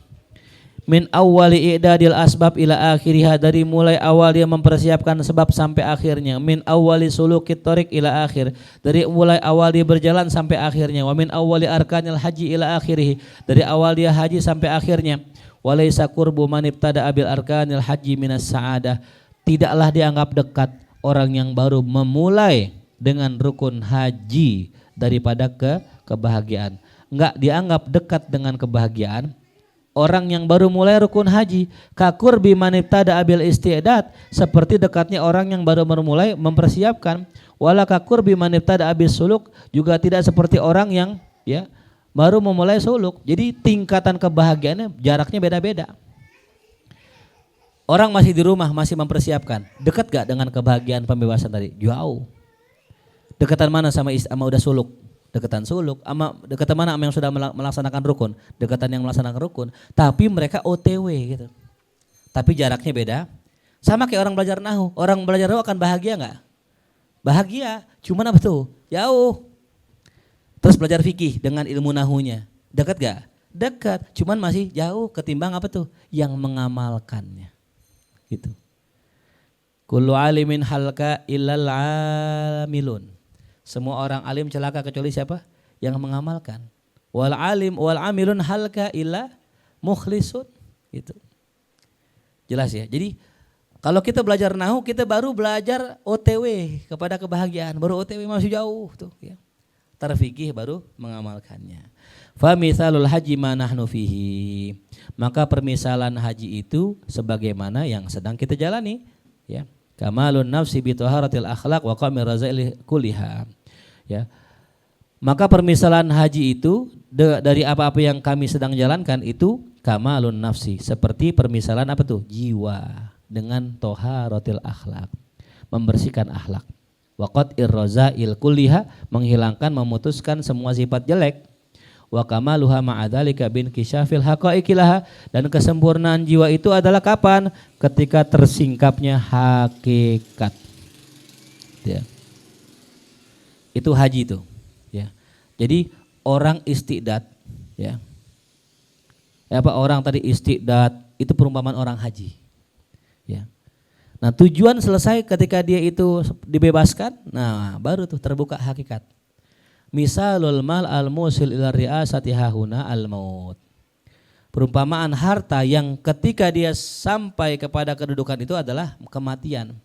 Min awwali i'dadil asbab ila akhiriha, dari mulai awal dia mempersiapkan sebab sampai akhirnya. Min awwali sulukit thoriq ila akhir, dari mulai awal dia berjalan sampai akhirnya. Wa min awwali arkanil haji ila akhirih, dari awal dia haji sampai akhirnya. Walaysa qurbu man ibtada bil arkanil haji minas sa'adah, tidaklah dianggap dekat orang yang baru memulai dengan rukun haji daripada kebahagiaan. Enggak dianggap dekat dengan kebahagiaan orang yang baru mulai rukun haji. Kakur bimanibtada abil isti'dad, seperti dekatnya orang yang baru memulai mempersiapkan. Wala kakur bimanibtada abil suluk, juga tidak seperti orang yang, ya, baru memulai suluk. Jadi tingkatan kebahagiaannya jaraknya beda-beda. Orang masih di rumah masih mempersiapkan, dekat gak dengan kebahagiaan pembebasan tadi? Jauh. Dekatan mana sama udah suluk? Dekatan suluk. Dekatan mana sama yang sudah melaksanakan rukun? Dekatan yang melaksanakan rukun. Tapi mereka OTW gitu. Tapi jaraknya beda. Sama kayak orang belajar nahu. Orang belajar nahu akan bahagia nggak? Bahagia. Cuman apa tuh? Jauh. Terus belajar fikih dengan ilmu nahunya. Dekat gak? Dekat. Cuman masih jauh ketimbang apa tuh? Yang mengamalkannya. Gitu. Kullu alimin halka illal amilun. Semua orang alim celaka kecuali siapa? Yang mengamalkan. Wal alim wal amilun halka illa mukhlisun. Gitu. Jelas ya. Jadi kalau kita belajar nahu, kita baru belajar OTW kepada kebahagiaan. Baru OTW masih jauh tuh, ya. Tarfikih baru mengamalkannya. Fa mithalul haji ma nahnu fihi. Maka permisalan haji itu sebagaimana yang sedang kita jalani, ya. Kamalun nafsi bi taharatil akhlaq wa qamir razail kulliha. Ya. Maka permisalan haji itu dari apa-apa yang kami sedang jalankan itu kamalun nafsi, seperti permisalan apa tuh? Jiwa dengan taharatil akhlaq, membersihkan akhlak. Wa qatir razail kulliha, menghilangkan, memutuskan semua sifat jelek. Wa kamaluha ma'adzalika bin kisyafil haqaiqilaha, dan kesempurnaan jiwa itu adalah kapan? Ketika tersingkapnya hakikat, ya. Itu haji itu, ya. Jadi orang istiqdad, ya. Apa orang tadi istiqdad itu perumpamaan orang haji, ya. Nah tujuan selesai ketika dia itu dibebaskan, nah baru tuh terbuka hakikat. Misalul mal al-musil ila riasati hahuna al-maut. Perumpamaan harta yang ketika dia sampai kepada kedudukan itu adalah kematian.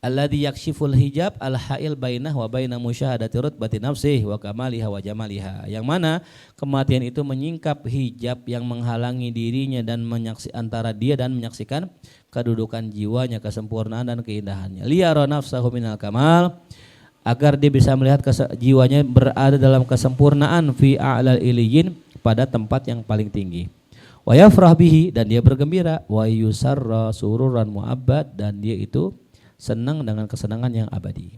Alladzi yakshiful hijab al-ha'il bainah wa baina musyahadati rutbati nafsih wa kamaliha wa jamaliha. Yang mana kematian itu menyingkap hijab yang menghalangi dirinya dan antara dia dan menyaksikan kedudukan jiwanya, kesempurnaan dan keindahannya. Liyara nafsahu minal kamal, agar dia bisa melihat jiwanya berada dalam kesempurnaan fi a'lal iliyin, pada tempat yang paling tinggi. Wa yafrah bihi, dan dia bergembira. Wa yusarra sururan mu'abbad, dan dia itu senang dengan kesenangan yang abadi.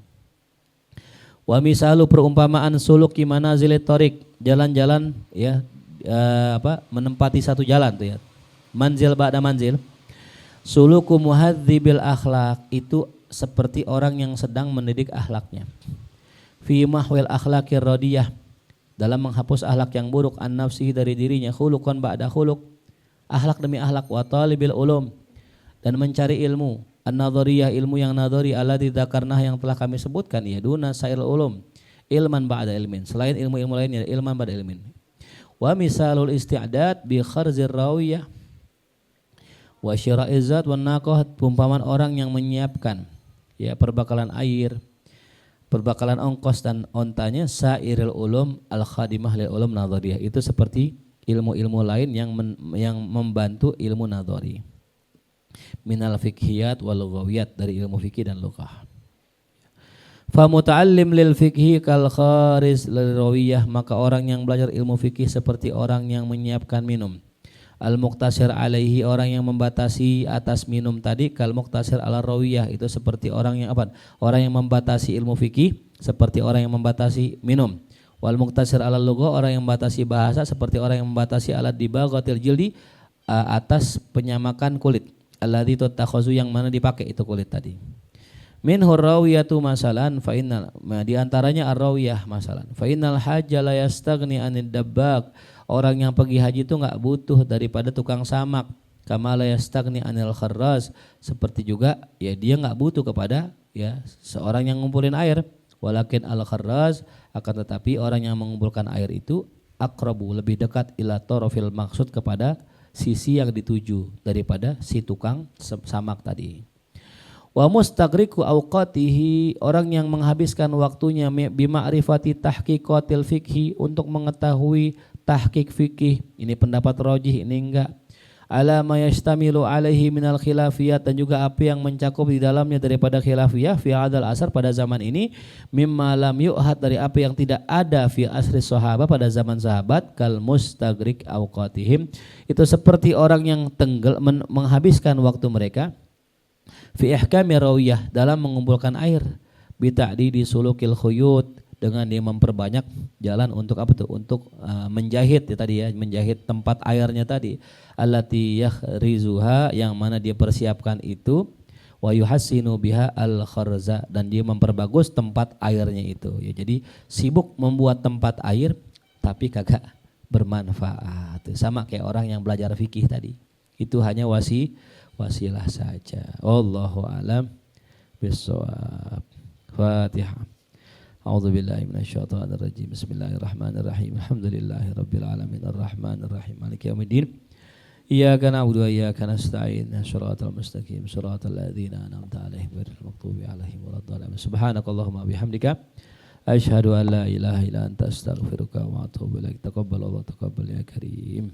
Wa misalu perumpamaan suluki manazilit thoriq, jalan-jalan, ya, menempati satu jalan tuh, ya. Manzil ba'da manzil. Suluku muhadzibil akhlaq, itu seperti orang yang sedang mendidik akhlaknya. fi mahwil akhlaqir radiyah, dalam menghapus akhlak yang buruk, an nafsihi dari dirinya, khuluqan ba'da khuluq, akhlak demi akhlak, wa talibil ulum, dan mencari ilmu, an-nadhariyah, ilmu yang nadhari, alladzi dzakarnah, yang telah kami sebutkan, ya duna sairul ulum, ilman ba'da ilmin, selain ilmu-ilmu lainnya, ilman ba'da ilmin. Wa misalul isti'dad bi kharzir rawiyah wa syira'iz zat wan naqah, perumpamaan orang yang menyiapkan ya perbakalan air, perbakalan ongkos dan ontanya, sairil ulum al khadimah lil ulum nadhariyah, itu seperti ilmu-ilmu lain yang membantu ilmu nadhari, minal fiqhiyat wal lughawiyat, dari ilmu fikih dan lughah. Fa muta'allim lil fiqhi kal kharis lil rawiyah, maka orang yang belajar ilmu fikih seperti orang yang menyiapkan minum. Al muqtasir alaihi, orang yang membatasi atas minum tadi, kal muqtasir ala rawiyah, itu seperti orang yang apa? Orang yang membatasi ilmu fikih seperti orang yang membatasi minum. Wal muqtasir ala lugha, orang yang membatasi bahasa seperti orang yang membatasi alat dibaghatil jildi, atas penyamakan kulit. Alladzi tatakhazu, yang mana dipakai itu kulit tadi. Minhu rawiyatu masalan fa innal, di antaranya ar-rawiyah masalan. Fa innal hajja la yastaghni anid dabbaq, orang yang pergi haji itu enggak butuh daripada tukang samak. Kama la yastaghni anil kharraz, seperti juga ya dia enggak butuh kepada ya seorang yang ngumpulin air. Walakin al kharraz, akan tetapi orang yang mengumpulkan air itu aqrabu, lebih dekat, ila tarafil maksud, kepada sisi yang dituju daripada si tukang samak tadi. Wa mustagriqu awqatihi, orang yang menghabiskan waktunya bima'rifati tahqiqatil fikhi, untuk mengetahui tahqiq fikih, ini pendapat rajih ini enggak, ala ma yastamilu alaihi minal khilafiyat, dan juga apa yang mencakup di dalamnya daripada khilafiyah fi hadal asar, pada zaman ini, mimma lam yu'had, dari apa yang tidak ada fi asri sahabat, pada zaman sahabat, kal mustagriq awqatihim, itu seperti orang yang menghabiskan waktu mereka fi ihkami rawiyah, dalam mengumpulkan air, bita'didi sulukil khuyut, dengan dia memperbanyak jalan untuk apa tuh? Untuk menjahit ya tadi ya, menjahit tempat airnya tadi. Allati yakhrizuha, yang mana dia persiapkan itu, wa yuhassinu biha al kharza, dan dia memperbagus tempat airnya itu. Ya, jadi sibuk membuat tempat air tapi kagak bermanfaat. Sama kayak orang yang belajar fikih tadi. Itu hanya wasilah saja. Wallahu a'lam bissawab. Fatihah. A'udzu billahi minasyaitonir rajim. Bismillahirrahmanirrahim. Alhamdulillahirabbil alamin arrahmanir rahim maliki yaumiddin. Iyyaka na'budu wa iyyaka nasta'in. Shiratal mustaqim shiratal ladzina an'amta 'alaihim ghairil maghdubi 'alaihim waladdallin. Subhanakallahumma bihamdika asyhadu an la ilaha illa anta astaghfiruka wa atubu ilaik. Taqabbalallahu taqabbal ya karim.